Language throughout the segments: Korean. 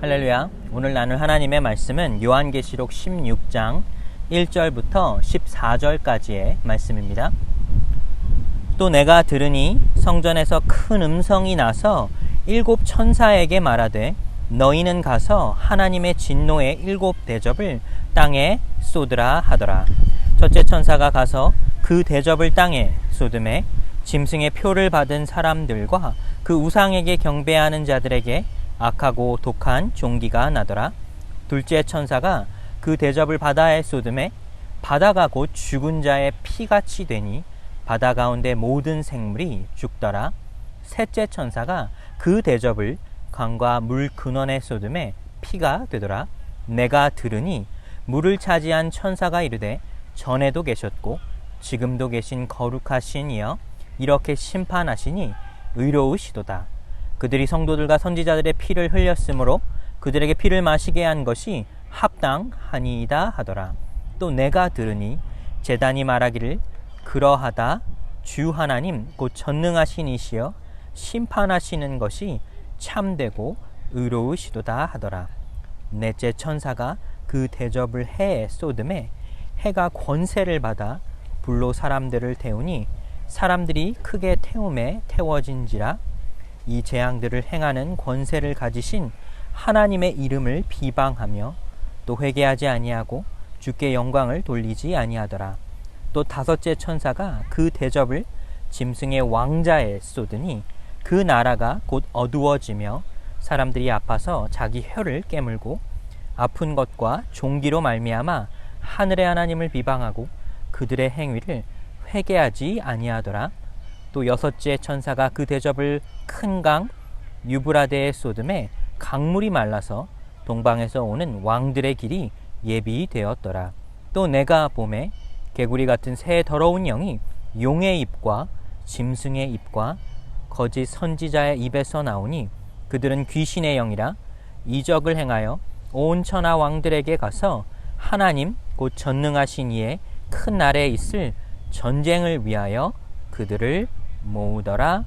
할렐루야. 오늘 나눌 하나님의 말씀은 요한계시록 16장 1절부터 14절까지의 말씀입니다. 또 내가 들으니 성전에서 큰 음성이 나서 7 천사에게 말하되 너희는 가서 하나님의 진노의 7 대접을 땅에 쏟으라 하더라. 첫째 천사가 가서 그 대접을 땅에 쏟음에 짐승의 표를 받은 사람들과 그 우상에게 경배하는 자들에게 악하고 독한 종기가 나더라. 둘째 천사가 그 대접을 바다에 쏟음에 바다가 곧 죽은 자의 피같이 되니 바다 가운데 모든 생물이 죽더라. 셋째 천사가 그 대접을 강과 물 근원에 쏟음에 피가 되더라. 내가 들으니 물을 차지한 천사가 이르되 전에도 계셨고 지금도 계신 거룩하신 이여 이렇게 심판하시니 의로우시도다. 그들이 성도들과 선지자들의 피를 흘렸으므로 그들에게 피를 마시게 한 것이 합당하니이다 하더라. 또 내가 들으니 제단이 말하기를 그러하다 주 하나님 곧 전능하신 이시여 심판하시는 것이 참되고 의로우시도다 하더라. 넷째 천사가 그 대접을 해에 쏟음에 해가 권세를 받아 불로 사람들을 태우니 사람들이 크게 태움에 태워진지라. 이 재앙들을 행하는 권세를 가지신 하나님의 이름을 비방하며 또 회개하지 아니하고 주께 영광을 돌리지 아니하더라. 또 다섯째 천사가 그 대접을 짐승의 왕자에 쏟으니 그 나라가 곧 어두워지며 사람들이 아파서 자기 혀를 깨물고 아픈 것과 종기로 말미암아 하늘의 하나님을 비방하고 그들의 행위를 회개하지 아니하더라. 또 여섯째 천사가 그 대접을 큰 강 유브라데에 쏟음에 강물이 말라서 동방에서 오는 왕들의 길이 예비되었더라. 또 내가 보매 개구리 같은 새 더러운 영이 용의 입과 짐승의 입과 거짓 선지자의 입에서 나오니 그들은 귀신의 영이라 이적을 행하여 온 천하 왕들에게 가서 하나님 곧 전능하신 이의 큰 날에 있을 전쟁을 위하여 그들을 모으더라.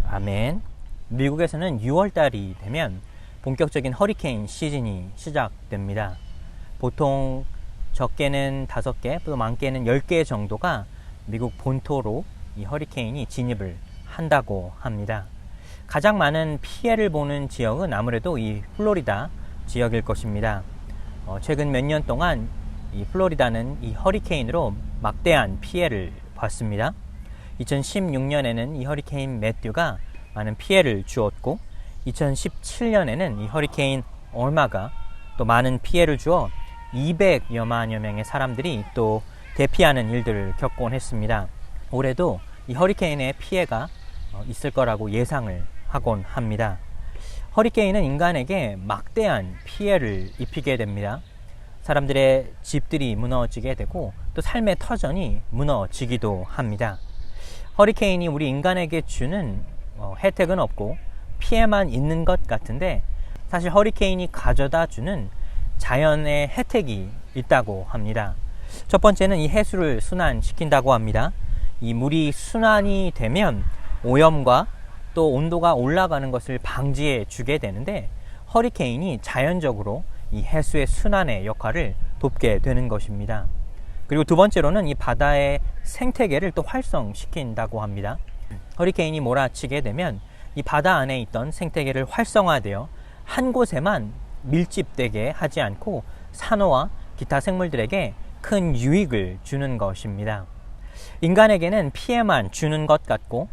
아멘. 미국에서는 6월달이 되면 본격적인 허리케인 시즌이 시작됩니다. 보통 적게는 5개, 또 많게는 10개 정도가 미국 본토로 이 허리케인이 진입을 한다고 합니다. 가장 많은 피해를 보는 지역은 아무래도 이 플로리다 지역일 것입니다. 최근 몇 년 동안 이 플로리다는 이 허리케인으로 막대한 피해를 봤습니다. 2016년에는 이 허리케인 매튜가 많은 피해를 주었고 2017년에는 이 허리케인 얼마가 또 많은 피해를 주어 200여만여 명의 사람들이 또 대피하는 일들을 겪곤 했습니다. 올해도 이 허리케인의 피해가 있을 거라고 예상을 하곤 합니다. 허리케인은 인간에게 막대한 피해를 입히게 됩니다. 사람들의 집들이 무너지게 되고 또 삶의 터전이 무너지기도 합니다. 허리케인이 우리 인간에게 주는 혜택은 없고 피해만 있는 것 같은데 사실 허리케인이 가져다 주는 자연의 혜택이 있다고 합니다. 첫 번째는 이 해수를 순환시킨다고 합니다. 이 물이 순환이 되면 오염과 또 온도가 올라가는 것을 방지해 주게 되는데 허리케인이 자연적으로 이 해수의 순환의 역할을 돕게 되는 것입니다. 그리고 두 번째로는 이 바다의 생태계를 또 활성시킨다고 합니다. 허리케인이 몰아치게 되면 이 바다 안에 있던 생태계를 활성화되어 한 곳에만 밀집되게 하지 않고 산호와 기타 생물들에게 큰 유익을 주는 것입니다. 인간에게는 피해만 주는 것 같고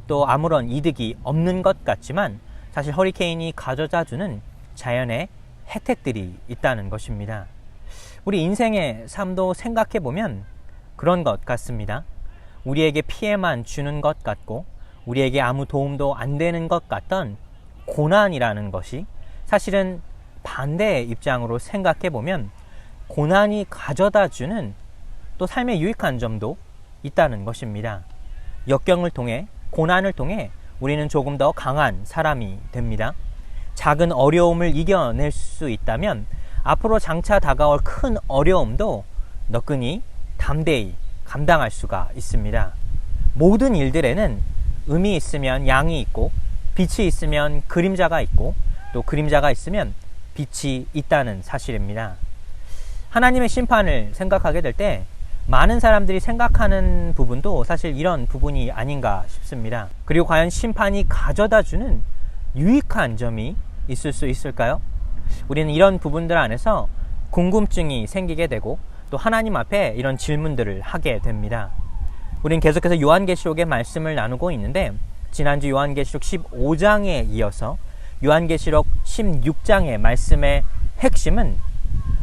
또 아무런 이득이 없는 것 같지만 사실 허리케인이 가져다 주는 자연의 혜택들이 있다는 것입니다. 우리 인생의 삶도 생각해 보면 그런 것 같습니다. 우리에게 피해만 주는 것 같고 우리에게 아무 도움도 안 되는 것 같던 고난이라는 것이 사실은 반대의 입장으로 생각해 보면 고난이 가져다 주는 또 삶의 유익한 점도 있다는 것입니다. 역경을 통해 고난을 통해 우리는 조금 더 강한 사람이 됩니다. 작은 어려움을 이겨낼 수 있다면 앞으로 장차 다가올 큰 어려움도 너끈히 담대히 감당할 수가 있습니다. 모든 일들에는 음이 있으면 양이 있고 빛이 있으면 그림자가 있고 또 그림자가 있으면 빛이 있다는 사실입니다. 하나님의 심판을 생각하게 될 때 많은 사람들이 생각하는 부분도 사실 이런 부분이 아닌가 싶습니다. 그리고 과연 심판이 가져다주는 유익한 점이 있을 수 있을까요? 우리는 이런 부분들 안에서 궁금증이 생기게 되고 또 하나님 앞에 이런 질문들을 하게 됩니다. 우리는 계속해서 요한계시록의 말씀을 나누고 있는데 지난주 요한계시록 15장에 이어서 요한계시록 16장의 말씀의 핵심은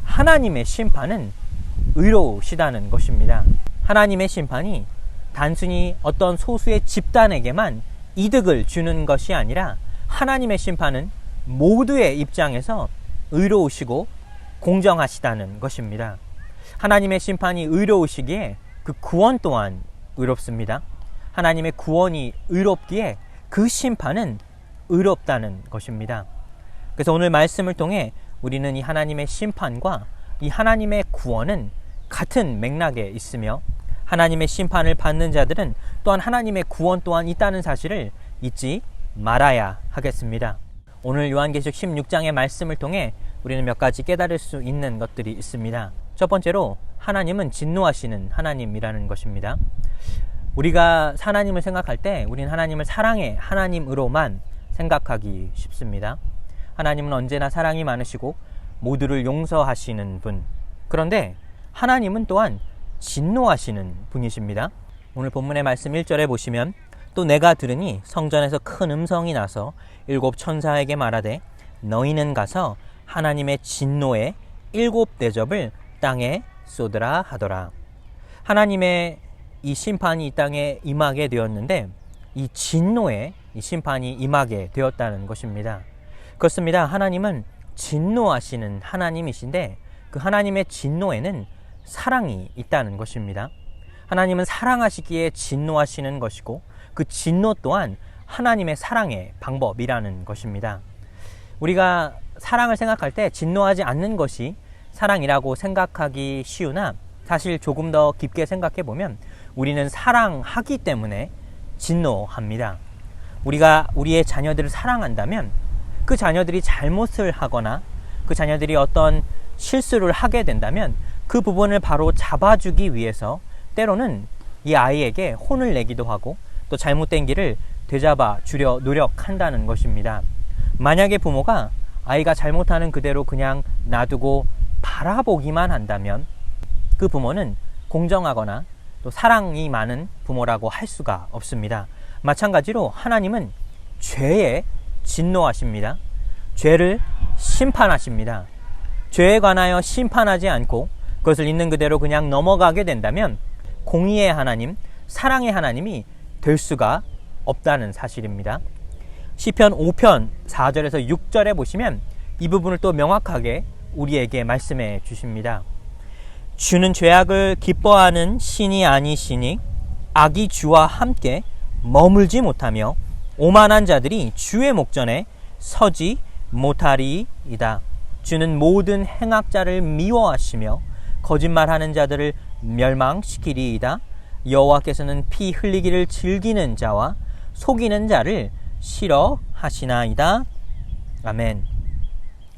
하나님의 심판은 의로우시다는 것입니다. 하나님의 심판이 단순히 어떤 소수의 집단에게만 이득을 주는 것이 아니라 하나님의 심판은 모두의 입장에서 의로우시고 공정하시다는 것입니다. 하나님의 심판이 의로우시기에 그 구원 또한 의롭습니다. 하나님의 구원이 의롭기에 그 심판은 의롭다는 것입니다. 그래서 오늘 말씀을 통해 우리는 이 하나님의 심판과 이 하나님의 구원은 같은 맥락에 있으며 하나님의 심판을 받는 자들은 또한 하나님의 구원 또한 있다는 사실을 잊지 말아야 하겠습니다. 오늘 요한계시록 16장의 말씀을 통해 우리는 몇 가지 깨달을 수 있는 것들이 있습니다. 첫 번째로 하나님은 진노하시는 하나님이라는 것입니다. 우리가 하나님을 생각할 때 우리는 하나님을 사랑의 하나님으로만 생각하기 쉽습니다. 하나님은 언제나 사랑이 많으시고 모두를 용서하시는 분. 그런데 하나님은 또한 진노하시는 분이십니다. 오늘 본문의 말씀 1절에 보시면 또 내가 들으니 성전에서 큰 음성이 나서 7 천사에게 말하되 너희는 가서 하나님의 진노의 7 대접을 땅에 쏟으라 하더라. 하나님의 이 심판이 이 땅에 임하게 되었는데 이 진노의 이 심판이 임하게 되었다는 것입니다. 그렇습니다. 하나님은 진노하시는 하나님이신데 그 하나님의 진노에는 사랑이 있다는 것입니다. 하나님은 사랑하시기에 진노하시는 것이고 그 진노 또한 하나님의 사랑의 방법이라는 것입니다. 우리가 사랑을 생각할 때 진노하지 않는 것이 사랑이라고 생각하기 쉬우나 사실 조금 더 깊게 생각해 보면 우리는 사랑하기 때문에 진노합니다. 우리가 우리의 자녀들을 사랑한다면 그 자녀들이 잘못을 하거나 그 자녀들이 어떤 실수를 하게 된다면 그 부분을 바로 잡아주기 위해서 때로는 이 아이에게 혼을 내기도 하고 또 잘못된 길을 되잡아 주려 노력한다는 것입니다. 만약에 부모가 아이가 잘못하는 그대로 그냥 놔두고 바라보기만 한다면 그 부모는 공정하거나 또 사랑이 많은 부모라고 할 수가 없습니다. 마찬가지로 하나님은 죄에 진노하십니다. 죄를 심판하십니다. 죄에 관하여 심판하지 않고 그것을 있는 그대로 그냥 넘어가게 된다면 공의의 하나님, 사랑의 하나님이 될 수가 없다는 사실입니다. 시편 5편 4절에서 6절에 보시면 이 부분을 또 명확하게 우리에게 말씀해 주십니다. 주는 죄악을 기뻐하는 신이 아니시니 악이 주와 함께 머물지 못하며 오만한 자들이 주의 목전에 서지 못하리이다. 주는 모든 행악자를 미워하시며 거짓말하는 자들을 멸망시키리이다. 여호와께서는 피 흘리기를 즐기는 자와 속이는 자를 싫어하시나이다. 아멘.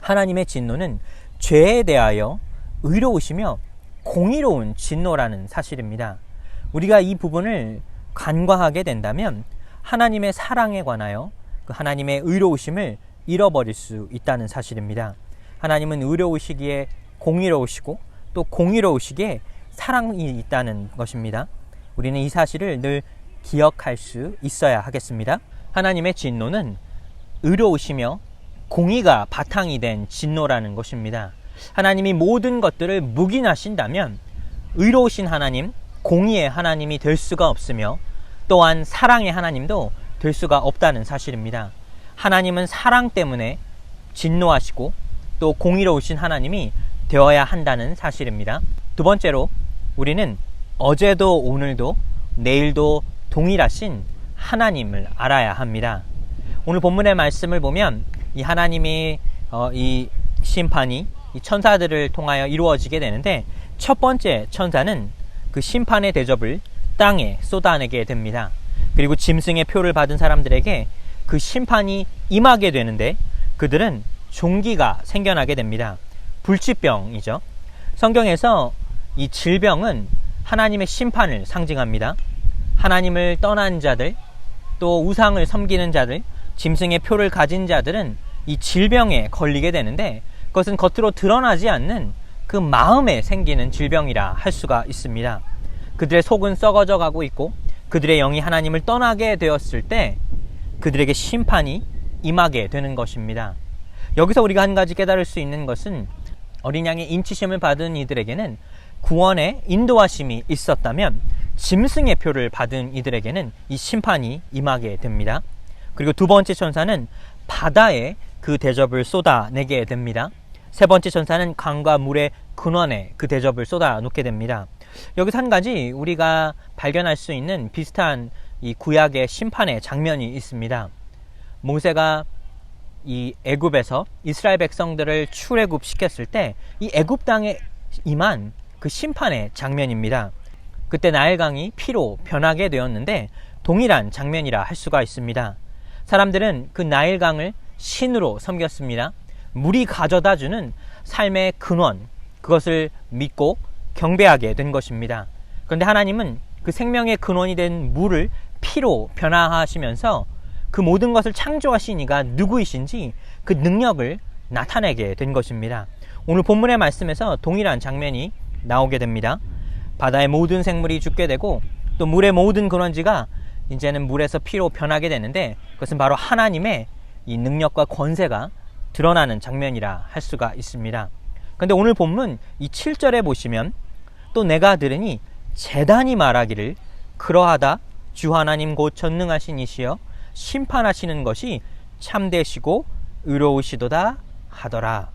하나님의 진노는 죄에 대하여 의로우시며 공의로운 진노라는 사실입니다. 우리가 이 부분을 간과하게 된다면 하나님의 사랑에 관하여 그 하나님의 의로우심을 잃어버릴 수 있다는 사실입니다. 하나님은 의로우시기에 공의로우시고 또 공의로우시기에 사랑이 있다는 것입니다. 우리는 이 사실을 늘 기억할 수 있어야 하겠습니다. 하나님의 진노는 의로우시며 공의가 바탕이 된 진노라는 것입니다. 하나님이 모든 것들을 묵인하신다면 의로우신 하나님, 공의의 하나님이 될 수가 없으며 또한 사랑의 하나님도 될 수가 없다는 사실입니다. 하나님은 사랑 때문에 진노하시고 또 공의로우신 하나님이 되어야 한다는 사실입니다. 두 번째로 우리는 어제도 오늘도 내일도 동일하신 하나님을 알아야 합니다. 오늘 본문의 말씀을 보면 이 하나님이 이 심판이 이 천사들을 통하여 이루어지게 되는데 첫 번째 천사는 그 심판의 대접을 땅에 쏟아내게 됩니다. 그리고 짐승의 표를 받은 사람들에게 그 심판이 임하게 되는데 그들은 종기가 생겨나게 됩니다. 불치병이죠. 성경에서 이 질병은 하나님의 심판을 상징합니다. 하나님을 떠난 자들, 또 우상을 섬기는 자들, 짐승의 표를 가진 자들은 이 질병에 걸리게 되는데, 그것은 겉으로 드러나지 않는 그 마음에 생기는 질병이라 할 수가 있습니다. 그들의 속은 썩어져 가고 있고 그들의 영이 하나님을 떠나게 되었을 때 그들에게 심판이 임하게 되는 것입니다. 여기서 우리가 한 가지 깨달을 수 있는 것은, 어린 양의 인치심을 받은 이들에게는 구원의 인도하심이 있었다면 짐승의 표를 받은 이들에게는 이 심판이 임하게 됩니다. 그리고 두 번째 천사는 바다에 그 대접을 쏟아내게 됩니다. 세 번째 천사는 강과 물의 근원에 그 대접을 쏟아놓게 됩니다. 여기서 한 가지 우리가 발견할 수 있는 비슷한 이 구약의 심판의 장면이 있습니다. 모세가 이 애굽에서 이스라엘 백성들을 출애굽시켰을 때 이 애굽 땅에 임한 그 심판의 장면입니다. 그때 나일강이 피로 변하게 되었는데 동일한 장면이라 할 수가 있습니다. 사람들은 그 나일강을 신으로 섬겼습니다. 물이 가져다주는 삶의 근원, 그것을 믿고 경배하게 된 것입니다. 그런데 하나님은 그 생명의 근원이 된 물을 피로 변화하시면서 그 모든 것을 창조하신 이가 누구이신지 그 능력을 나타내게 된 것입니다. 오늘 본문의 말씀에서 동일한 장면이 나오게 됩니다. 바다의 모든 생물이 죽게 되고 또 물의 모든 근원지가 이제는 물에서 피로 변하게 되는데, 그것은 바로 하나님의 이 능력과 권세가 드러나는 장면이라 할 수가 있습니다. 그런데 오늘 본문 이 7절에 보시면, 또 내가 들으니 제단이 말하기를 그러하다 주 하나님 곧 전능하신 이시여 심판하시는 것이 참되시고 의로우시도다 하더라.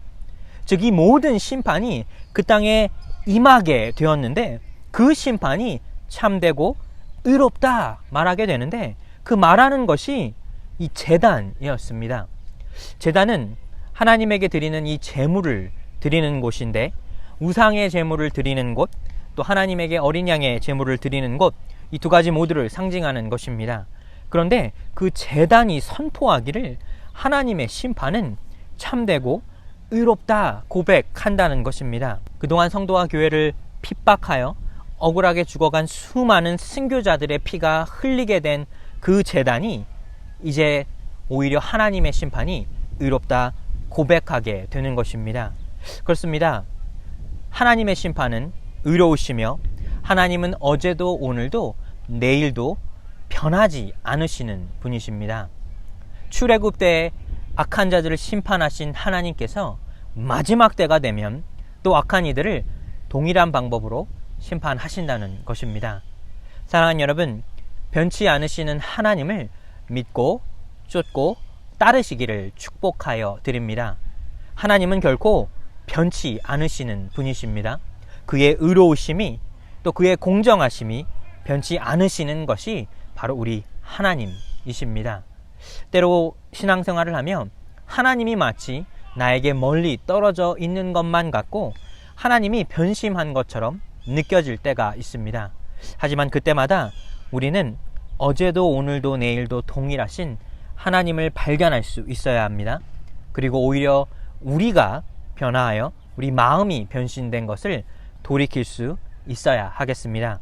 즉 이 모든 심판이 그 땅에 임하게 되었는데 그 심판이 참되고 의롭다 말하게 되는데, 그 말하는 것이 이 제단이었습니다. 제단은 하나님에게 드리는 이 제물을 드리는 곳인데, 우상의 제물을 드리는 곳, 또 하나님에게 어린 양의 제물을 드리는 곳, 이 두 가지 모두를 상징하는 것입니다. 그런데 그 제단이 선포하기를 하나님의 심판은 참되고 의롭다 고백한다는 것입니다. 그동안 성도와 교회를 핍박하여 억울하게 죽어간 수많은 순교자들의 피가 흘리게 된 그 제단이 이제 오히려 하나님의 심판이 의롭다 고백하게 되는 것입니다. 그렇습니다. 하나님의 심판은 의로우시며 하나님은 어제도 오늘도 내일도 변하지 않으시는 분이십니다. 출애굽 때에 악한 자들을 심판하신 하나님께서 마지막 때가 되면 또 악한 이들을 동일한 방법으로 심판하신다는 것입니다. 사랑하는 여러분, 변치 않으시는 하나님을 믿고 쫓고 따르시기를 축복하여 드립니다. 하나님은 결코 변치 않으시는 분이십니다. 그의 의로우심이 또 그의 공정하심이 변치 않으시는 것이 바로 우리 하나님이십니다. 때로 신앙생활을 하면 하나님이 마치 나에게 멀리 떨어져 있는 것만 같고 하나님이 변심한 것처럼 느껴질 때가 있습니다. 하지만 그때마다 우리는 어제도 오늘도 내일도 동일하신 하나님을 발견할 수 있어야 합니다. 그리고 오히려 우리가 변화하여 우리 마음이 변신된 것을 돌이킬 수 있어야 하겠습니다.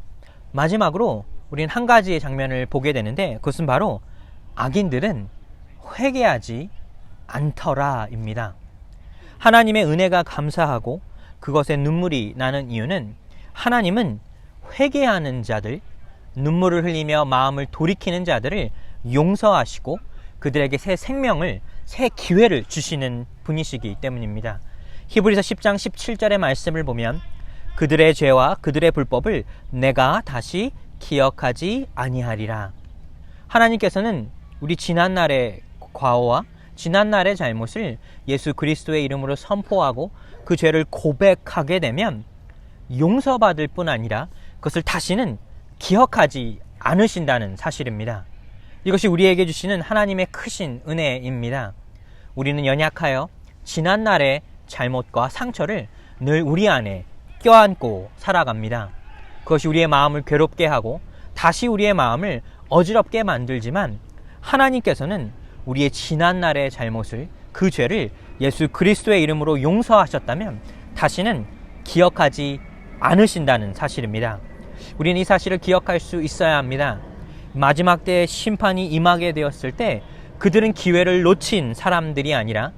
마지막으로 우리는 한 가지의 장면을 보게 되는데, 그것은 바로 악인들은 회개하지 않더라입니다. 하나님의 은혜가 감사하고 그것에 눈물이 나는 이유는, 하나님은 회개하는 자들, 눈물을 흘리며 마음을 돌이키는 자들을 용서하시고 그들에게 새 생명을, 새 기회를 주시는 분이시기 때문입니다. 히브리서 10장 17절의 말씀을 보면, 그들의 죄와 그들의 불법을 내가 다시 기억하지 아니하리라. 하나님께서는 우리 지난날의 과오와 지난날의 잘못을 예수 그리스도의 이름으로 선포하고 그 죄를 고백하게 되면 용서받을 뿐 아니라 그것을 다시는 기억하지 않으신다는 사실입니다. 이것이 우리에게 주시는 하나님의 크신 은혜입니다. 우리는 연약하여 지난날의 잘못과 상처를 늘 우리 안에 껴안고 살아갑니다. 그것이 우리의 마음을 괴롭게 하고 다시 우리의 마음을 어지럽게 만들지만, 하나님께서는 우리의 지난날의 잘못을 그 죄를 예수 그리스도의 이름으로 용서하셨다면 다시는 기억하지 않으신다는 사실입니다. 우리는 이 사실을 기억할 수 있어야 합니다. 마지막 때의 심판이 임하게 되었을 때 그들은 기회를 놓친 사람들이 아니라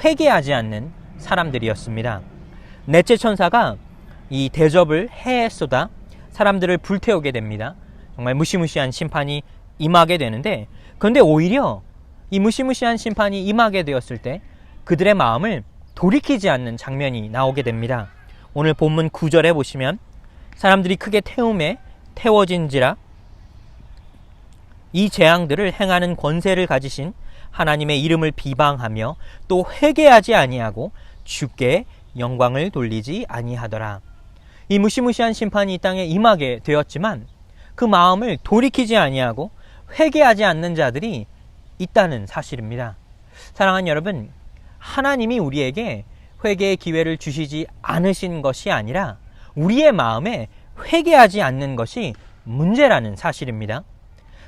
회개하지 않는 사람들이었습니다. 넷째 천사가 이 대접을 해에 쏟아 사람들을 불태우게 됩니다. 정말 무시무시한 심판이 임하게 되는데, 그런데 오히려 이 무시무시한 심판이 임하게 되었을 때 그들의 마음을 돌이키지 않는 장면이 나오게 됩니다. 오늘 본문 9절에 보시면 사람들이 크게 태움에 태워진지라 이 재앙들을 행하는 권세를 가지신 하나님의 이름을 비방하며 또 회개하지 아니하고 주께 영광을 돌리지 아니하더라. 이 무시무시한 심판이 이 땅에 임하게 되었지만 그 마음을 돌이키지 아니하고 회개하지 않는 자들이 있다는 사실입니다. 사랑하는 여러분, 하나님이 우리에게 회개의 기회를 주시지 않으신 것이 아니라 우리의 마음에 회개하지 않는 것이 문제라는 사실입니다.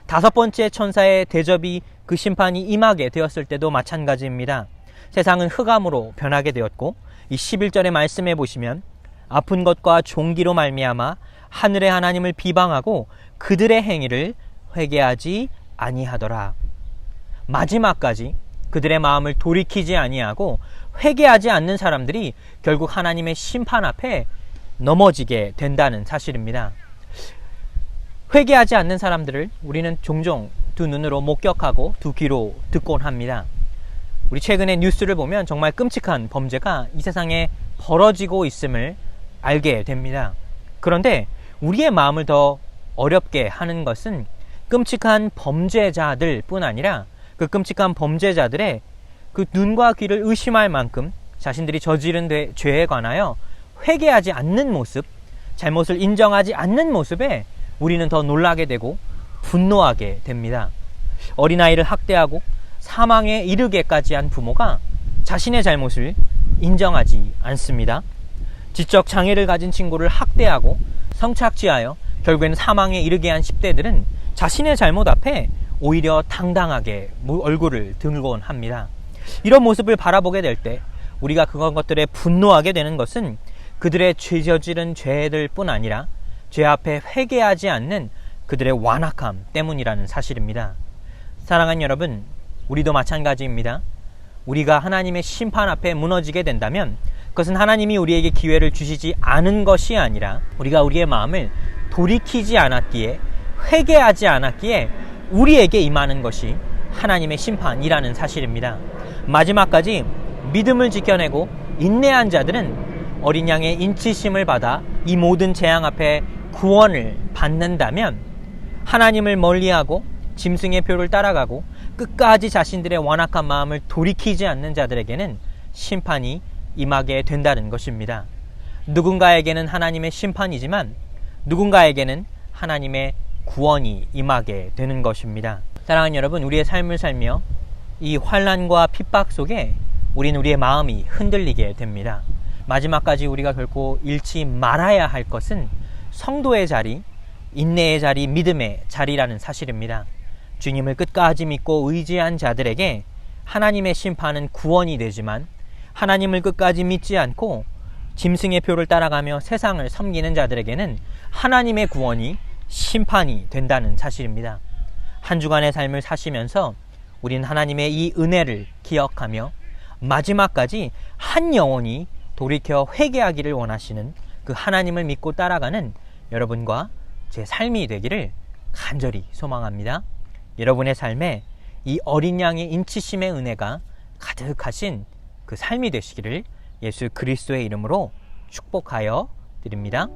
다섯 번째 천사의 대접이 그 심판이 임하게 되었을 때도 마찬가지입니다. 세상은 흑암으로 변하게 되었고 이 11절의 말씀에 보시면 아픈 것과 종기로 말미암아 하늘의 하나님을 비방하고 그들의 행위를 회개하지 아니하더라. 마지막까지 그들의 마음을 돌이키지 아니하고 회개하지 않는 사람들이 결국 하나님의 심판 앞에 넘어지게 된다는 사실입니다. 회개하지 않는 사람들을 우리는 종종 두 눈으로 목격하고 두 귀로 듣곤 합니다. 우리 최근에 뉴스를 보면 정말 끔찍한 범죄가 이 세상에 벌어지고 있음을 알게 됩니다. 그런데 우리의 마음을 더 어렵게 하는 것은 끔찍한 범죄자들 뿐 아니라 그 끔찍한 범죄자들의 그 눈과 귀를 의심할 만큼 자신들이 저지른 죄에 관하여 회개하지 않는 모습, 잘못을 인정하지 않는 모습에 우리는 더 놀라게 되고 분노하게 됩니다. 어린아이를 학대하고 사망에 이르게까지 한 부모가 자신의 잘못을 인정하지 않습니다. 지적 장애를 가진 친구를 학대하고 성착취하여 결국에는 사망에 이르게 한 10대들은 자신의 잘못 앞에 오히려 당당하게 얼굴을 들곤 합니다. 이런 모습을 바라보게 될 때 우리가 그런 것들에 분노하게 되는 것은 그들의 저지른 죄들 뿐 아니라 죄 앞에 회개하지 않는 그들의 완악함 때문이라는 사실입니다. 사랑하는 여러분, 우리도 마찬가지입니다. 우리가 하나님의 심판 앞에 무너지게 된다면 그것은 하나님이 우리에게 기회를 주시지 않은 것이 아니라 우리가 우리의 마음을 돌이키지 않았기에, 회개하지 않았기에 우리에게 임하는 것이 하나님의 심판이라는 사실입니다. 마지막까지 믿음을 지켜내고 인내한 자들은 어린 양의 인치심을 받아 이 모든 재앙 앞에 구원을 받는다면, 하나님을 멀리하고 짐승의 표를 따라가고 끝까지 자신들의 완악한 마음을 돌이키지 않는 자들에게는 심판이 임하게 된다는 것입니다. 누군가에게는 하나님의 심판이지만 누군가에게는 하나님의 구원이 임하게 되는 것입니다. 사랑하는 여러분, 우리의 삶을 살며 이 환난과 핍박 속에 우리는 우리의 마음이 흔들리게 됩니다. 마지막까지 우리가 결코 잃지 말아야 할 것은 성도의 자리, 인내의 자리, 믿음의 자리라는 사실입니다. 주님을 끝까지 믿고 의지한 자들에게 하나님의 심판은 구원이 되지만, 하나님을 끝까지 믿지 않고 짐승의 표를 따라가며 세상을 섬기는 자들에게는 하나님의 구원이 심판이 된다는 사실입니다. 한 주간의 삶을 사시면서 우리는 하나님의 이 은혜를 기억하며 마지막까지 한 영혼이 돌이켜 회개하기를 원하시는 그 하나님을 믿고 따라가는 여러분과 제 삶이 되기를 간절히 소망합니다. 여러분의 삶에 이 어린 양의 인치심의 은혜가 가득하신 그 삶이 되시기를 예수 그리스도의 이름으로 축복하여 드립니다.